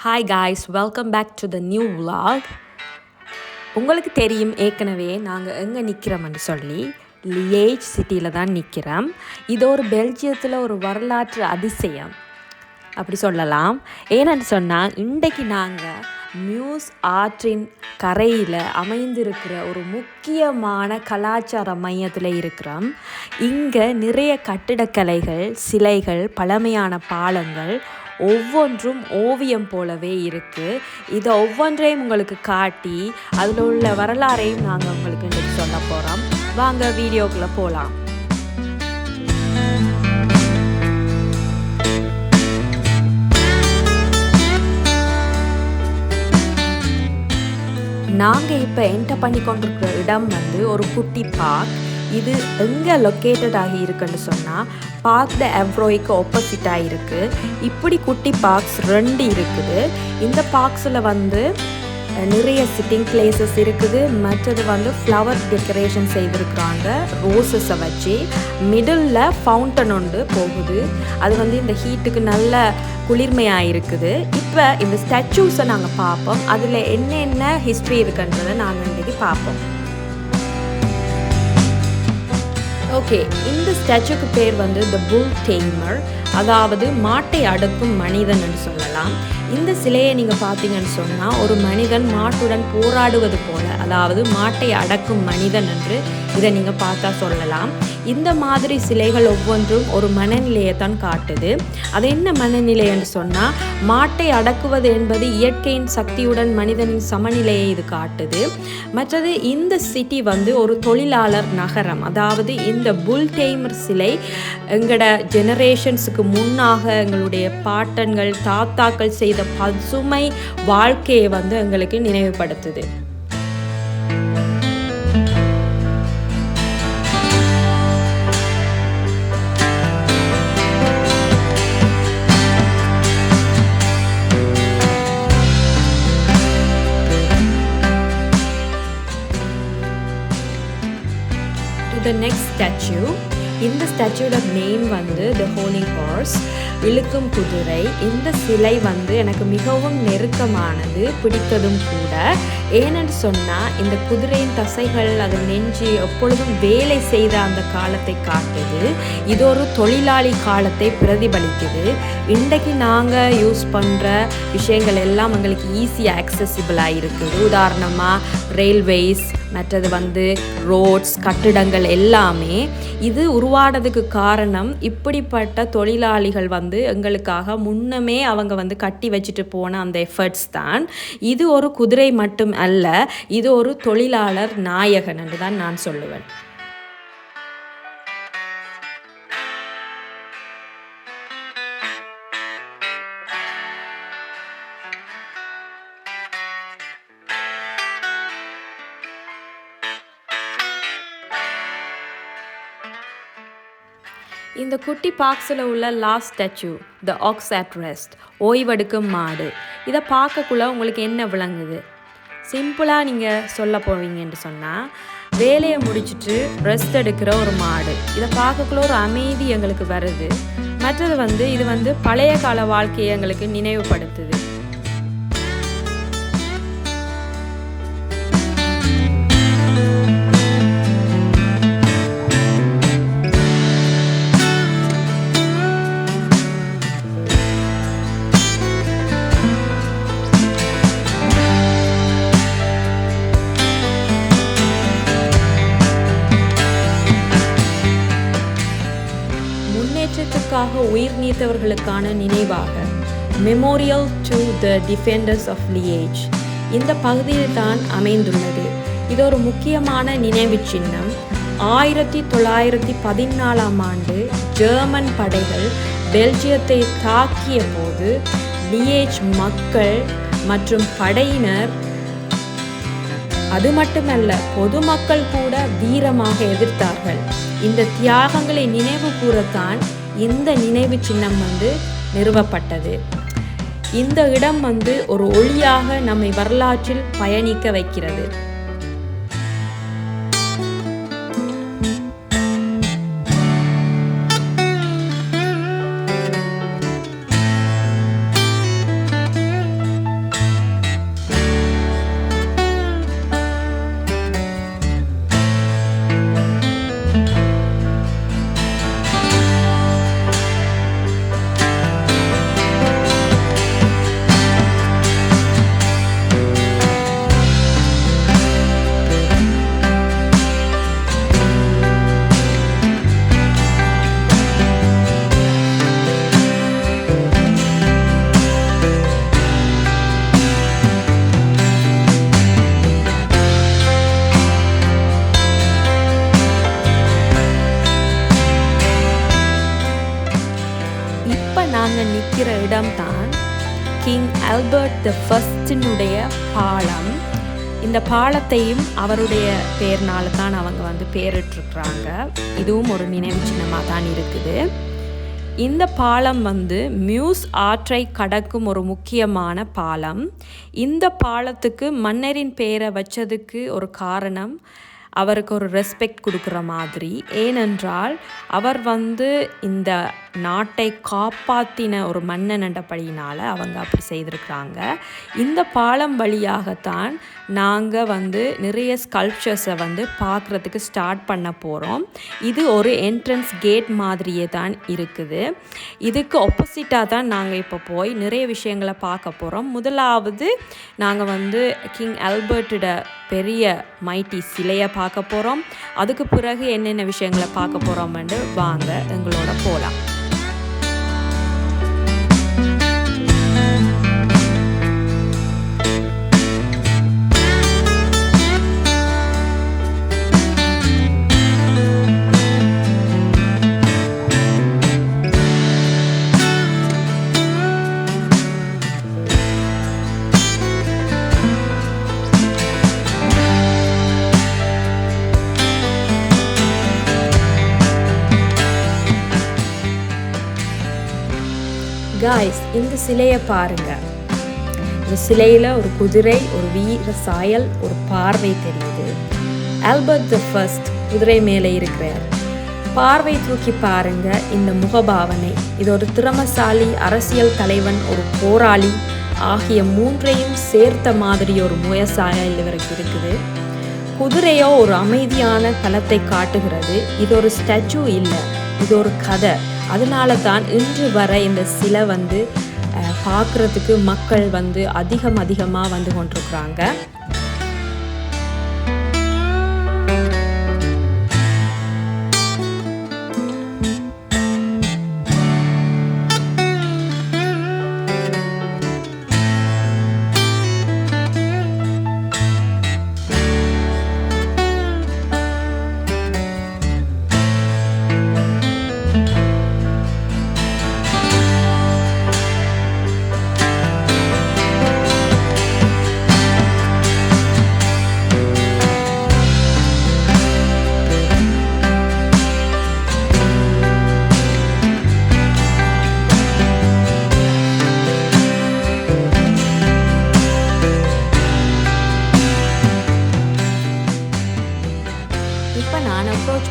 Hi guys, welcome back to the new vlog. உங்களுக்கு தெரியும் ஏற்கனவே நாங்கள் எங்கே நிற்கிறோம்னு சொல்லி லியேஜ் சிட்டியில் தான் நிற்கிறோம். இது ஒரு பெல்ஜியத்தில் ஒரு வரலாற்று அதிசயம் அப்படி சொல்லலாம். ஏன்னு சொன்னால் இன்றைக்கு நாங்கள் மியூஸ் ஆற்றின் கரையில் அமைந்திருக்கிற ஒரு முக்கியமான கலாச்சார மையத்தில் இருக்கிறோம். இங்கே நிறைய கட்டிடக்கலைகள், சிலைகள், பழமையான பாலங்கள் ஒவ்வொன்றும் ஓவியம் போலவே இருக்குது. இதை ஒவ்வொன்றையும் உங்களுக்கு காட்டி அதில் உள்ள வரலாறையும் நாங்கள் உங்களுக்கு இன்றைக்கு சொல்ல போகிறோம். வாங்க வீடியோக்குள்ளே போகலாம். நாங்கள் இப்போ என்டர் பண்ணி கொண்டிருக்கிற இடம் ஒரு குட்டி பார்க். இது எங்கே லொக்கேட்டட் ஆகி இருக்குன்னு சொன்னால் பார்க் த எவ்ரோய்க்கு ஆப்போசிட்டாக இருக்குது. இப்படி குட்டி பார்க்ஸ் 2 இருக்குது. இந்த பார்க்ஸில் நிறைய சிட்டிங் பிளேசஸ் இருக்குது. மற்றது ஃப்ளவர் டெக்கரேஷன் செய்திருக்கிறாங்க ரோசஸை வச்சு. மிடில் ஃபவுண்டன் ஒன்று போகுது. அது இந்த ஹீட்டுக்கு நல்ல குளிர்மையாக இருக்குது. இப்போ இந்த ஸ்டாச்சூஸை நாங்கள் பார்ப்போம். அதில் என்னென்ன ஹிஸ்ட்ரி இருக்குன்றதை நாங்கள் இன்றைக்கி பார்ப்போம். ஓகே, இந்த ஸ்டாச்சுக்கு பேர் த புல் டேமர், அதாவது மாட்டை அடக்கும் மனிதன் என்று சொல்லலாம். இந்த சிலையை நீங்கள் பார்த்தீங்கன்னு சொன்னால் ஒரு மனிதன் மாட்டுடன் போராடுவது போல, அதாவது மாட்டை அடக்கும் மனிதன் என்று இதை நீங்கள் பார்த்தா சொல்லலாம். இந்த மாதிரி சிலைகள் ஒவ்வொன்றும் ஒரு மனநிலையை தான் காட்டுது. அது என்ன மனநிலை என்று சொன்னால், மாட்டை அடக்குவது என்பது இயற்கையின் சக்தியுடன் மனிதனின் சமநிலையை இது காட்டுது. மற்றது இந்த சிட்டி ஒரு தொழிலாளர் நகரம். அதாவது இந்த புல் டேமர் சிலை எங்களோட ஜெனரேஷன்ஸுக்கு முன்னாக எங்களுடைய பாட்டன்கள், தாத்தாக்கள் செய்த பசுமை வாழ்க்கையை எங்களுக்கு நினைவுபடுத்துது. The next statue, இந்த ஸ்டாச்சுவோட நேம் த ஹோலி ஹார்ஸ், இழுக்கும் குதிரை. இந்த சிலை எனக்கு மிகவும் நெருக்கமானது, பிடித்ததும் கூட. ஏனென்று சொன்னால் இந்த குதிரையின் தசைகள், அது நெஞ்சு எப்பொழுதும் வேலை செய்த அந்த காலத்தை காட்டுது. இது ஒரு தொழிலாளி காலத்தை பிரதிபலிக்குது. இன்றைக்கு நாங்கள் யூஸ் பண்ணுற விஷயங்கள் எல்லாம் எங்களுக்கு ஈஸியாக ஆக்சசிபிளாக இருக்குது. உதாரணமாக ரயில்வேஸ், மற்றது ரோட்ஸ், கட்டிடங்கள் எல்லாமே. இது உருவானதுக்கு காரணம் இப்படிப்பட்ட தொழிலாளிகள் எங்களுக்காக முன்னமே அவங்க கட்டி வச்சுட்டு போன அந்த எஃபர்ட்ஸ் தான். இது ஒரு குதிரை மட்டும் அல்ல, இது ஒரு தொழிலாளர் நாயகன் என்று தான் நான் சொல்லுவேன். இந்த குட்டி பார்க்ஸில் உள்ள last statue the ox at rest, ஓய்வெடுக்கும் மாடு. இதை பார்க்கக்குள்ள உங்களுக்கு என்ன விளங்குது? சிம்பிளாக நீங்கள் சொல்ல போவீங்கன்னு சொன்னால், வேலையை முடிச்சுட்டு ரெஸ்ட் எடுக்கிற ஒரு மாடு. இதை பார்க்கக்குள்ள ஒரு அமைதி எங்களுக்கு வருது. மற்றது இது பழைய கால வாழ்க்கையை எங்களுக்கு நினைவுபடுத்துது. முன்னேற்றத்துக்காக உயிர் நீத்தவர்களுக்கான நினைவாக memorial to the defenders of Liege இந்த பகுதியில் தான் அமைந்துள்ளது. இது ஒரு முக்கியமான நினைவு சின்னம். 1914ஆம் ஆண்டு ஜெர்மன் படைகள் பெல்ஜியத்தை தாக்கிய போது லியேஜ் மக்கள் மற்றும் படையினர், அது மட்டுமல்ல பொதுமக்கள் கூட வீரமாக எதிர்த்தார்கள். இந்த தியாகங்களை நினைவு கூறத்தான் இந்த நினைவு சின்னம் நிறுவப்பட்டது. இந்த இடம் ஒரு ஒளியாக நம்மை வரலாற்றில் பயணிக்க வைக்கிறது. கிங் ஆல்பர்ட் த ஃபர்ஸ்டினுடைய பாலம். இந்த பாலத்தையும் அவருடைய பேர்னால தான் அவங்க வந்து பேரிட்டிருக்கிறாங்க. இதுவும் ஒரு நினைவு சின்னமாக தான் இருக்குது. இந்த பாலம் வந்து மியூஸ் ஆற்றை கடக்கும் ஒரு முக்கியமான பாலம். இந்த பாலத்துக்கு மன்னரின் பெயரை வச்சதுக்கு ஒரு காரணம், அவருக்கு ஒரு ரெஸ்பெக்ட் கொடுக்குற மாதிரி. ஏனென்றால் அவர் வந்து இந்த நாட்டை காப்பாற்றின ஒரு மன்னன் என்றபடியினால் அவங்க அப்படி செய்திருக்கிறாங்க. இந்த பாலம் வழியாகத்தான் நாங்கள் வந்து நிறைய ஸ்கல்ப்சர்ஸை வந்து பார்க்குறதுக்கு ஸ்டார்ட் பண்ண போகிறோம். இது ஒரு என்ட்ரன்ஸ் கேட் மாதிரியே தான் இருக்குது. இதுக்கு ஆப்போசிட்டாக தான் நாங்கள் இப்போ போய் நிறைய விஷயங்களை பார்க்க போகிறோம். முதலாவது நாங்கள் வந்து கிங் ஆல்பர்ட்டோட பெரிய மைட்டி சிலையை பார்க்க போகிறோம். அதுக்கு பிறகு என்னென்ன விஷயங்களை பார்க்க போகிறோம்னு வாங்க எங்களோட போகலாம். காய்ஸ், இந்த சிலையை பாருங்க. இந்த சிலையில் ஒரு குதிரை, ஒரு வீர சாயல், ஒரு பார்வை தெரியுது. ஆல்பர்ட் த ஃபர்ஸ்ட் குதிரை மேலே இருக்கிறார். பார்வை தூக்கி பாருங்க. இந்த முகபாவனை, இது ஒரு திறமசாலி அரசியல் தலைவன், ஒரு போராளி ஆகிய மூன்றையும் சேர்த்த மாதிரி ஒரு முயற்சாயல் இவருக்கு இருக்குது. குதிரையோ ஒரு அமைதியான தளத்தை காட்டுகிறது. இது ஒரு ஸ்டாச்சு இல்லை, இது ஒரு கதை. அதனால தான் இன்று வரை இந்த சிலை வந்து பார்க்குறதுக்கு மக்கள் வந்து அதிகமாக வந்து கொண்டிருக்கிறாங்க.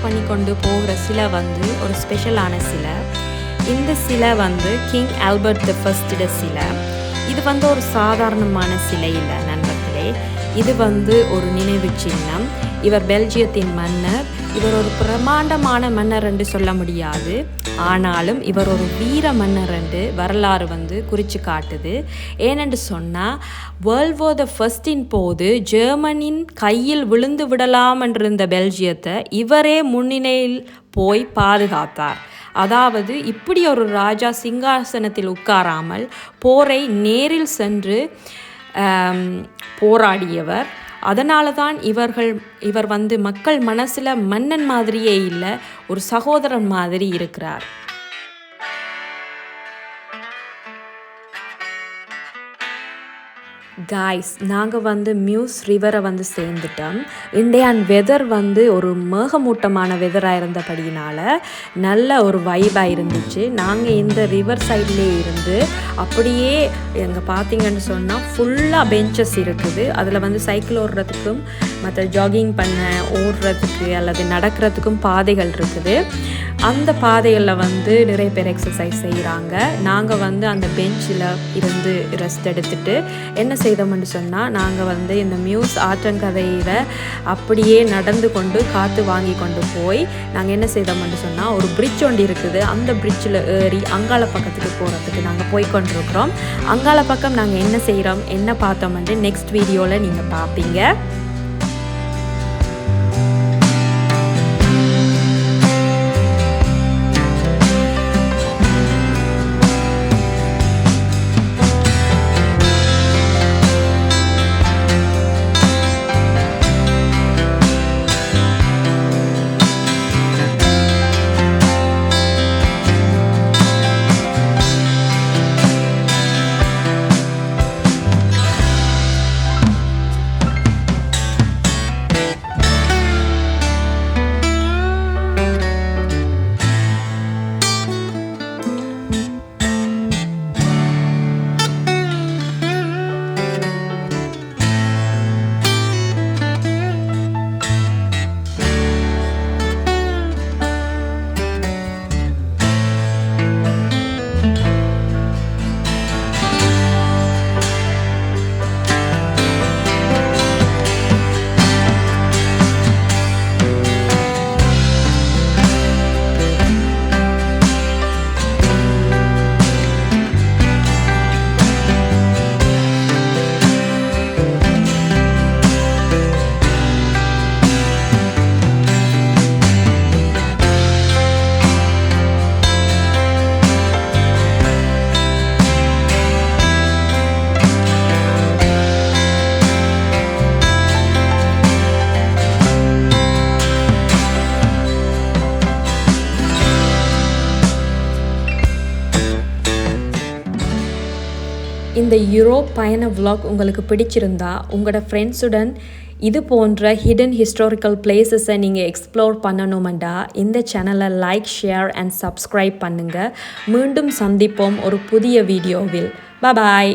பண்ணி கொண்டு போகிற சிலை வந்து ஒரு ஸ்பெஷலான சிலை. இந்த சிலை வந்து கிங் ஆல்பர்ட் த ஃபர்ஸ்டோட சிலை. இது வந்து ஒரு சாதாரணமான சிலை இல்லை நண்பர்களே. இது வந்து ஒரு நினைவு சின்னம். இவர் பெல்ஜியத்தின் மன்னர். இவர் ஒரு பிரமாண்டமான மன்னர் என்று சொல்ல முடியாது, ஆனாலும் இவர் ஒரு வீர மன்னர் என்று வரலாறு வந்து குறித்து காட்டுது. ஏனென்று சொன்னால், வேர்ல்ட் வார் த ஃபர்ஸ்டின் போது ஜெர்மனின் கையில் விழுந்து விடலாம் என்றிருந்த பெல்ஜியத்தை இவரே முன்னிலையில் போய் பாதுகாத்தார். அதாவது இப்படி ஒரு ராஜா சிங்காசனத்தில் உட்காராமல் போரை நேரில் சென்று போராடியவர். அதனால தான் இவர் வந்து மக்கள் மனசில் மன்னன் மாதிரியே இல்லை, ஒரு சகோதரன் மாதிரி இருக்கிறார். காய்ஸ், நாங்கள் வந்து மியூஸ் ரிவரை வந்து சேர்ந்துட்டோம். இண்டியன் வெதர் வந்து ஒரு மேகமூட்டமான வெதராக இருந்தபடியினால் நல்ல ஒரு வைபாக இருந்துச்சு. நாங்கள் இந்த ரிவர் சைட்லேயே இருந்து அப்படியே எங்கே பார்த்தீங்கன்னு சொன்னால் ஃபுல்லாக பெஞ்சஸ் இருக்குது. அதில் வந்து சைக்கிள் ஓடுறதுக்கும் மற்ற ஜாகிங் பண்ண ஓடுறதுக்கு அல்லது நடக்கிறதுக்கும் பாதைகள் இருக்குது. அந்த பாதைகளில் வந்து நிறைய பேர் எக்ஸசைஸ் செய்கிறாங்க. நாங்கள் வந்து அந்த பெஞ்சில் இருந்து ரெஸ்ட் எடுத்துகிட்டு என்ன செய்தோம்னு சொன்னால், நாங்கள் வந்து இந்த மியூஸ் ஆற்றங்கரையில் அப்படியே நடந்து கொண்டு காற்று வாங்கி கொண்டு போய் நாங்கள் என்ன செய்தோம்னு சொன்னால், ஒரு பிரிட்ஜ் ஒன்று இருக்குது. அந்த பிரிட்ஜில் ஏறி அங்காள பக்கத்துக்கு போகிறதுக்கு நாங்கள் போய் கொண்டிருக்கிறோம். அங்காள பக்கம் நாங்கள் என்ன செய்கிறோம், என்ன பார்த்தோம்னு நெக்ஸ்ட் வீடியோவில் நீங்கள் பார்ப்பீங்க. இந்த யூரோப் பயண vlog உங்களுக்கு பிடிச்சிருந்தா உங்களோட ஃப்ரெண்ட்ஸுடன் இது போன்ற ஹிடன் ஹிஸ்டாரிக்கல் பிளேசஸை நீங்கள் எக்ஸ்ப்ளோர் பண்ணணுமெண்டா இந்த சேனலை லைக் ஷேர் அண்ட் சப்ஸ்கிரைப் பண்ணுங்கள். மீண்டும் சந்திப்போம் ஒரு புதிய வீடியோவில். பாய்.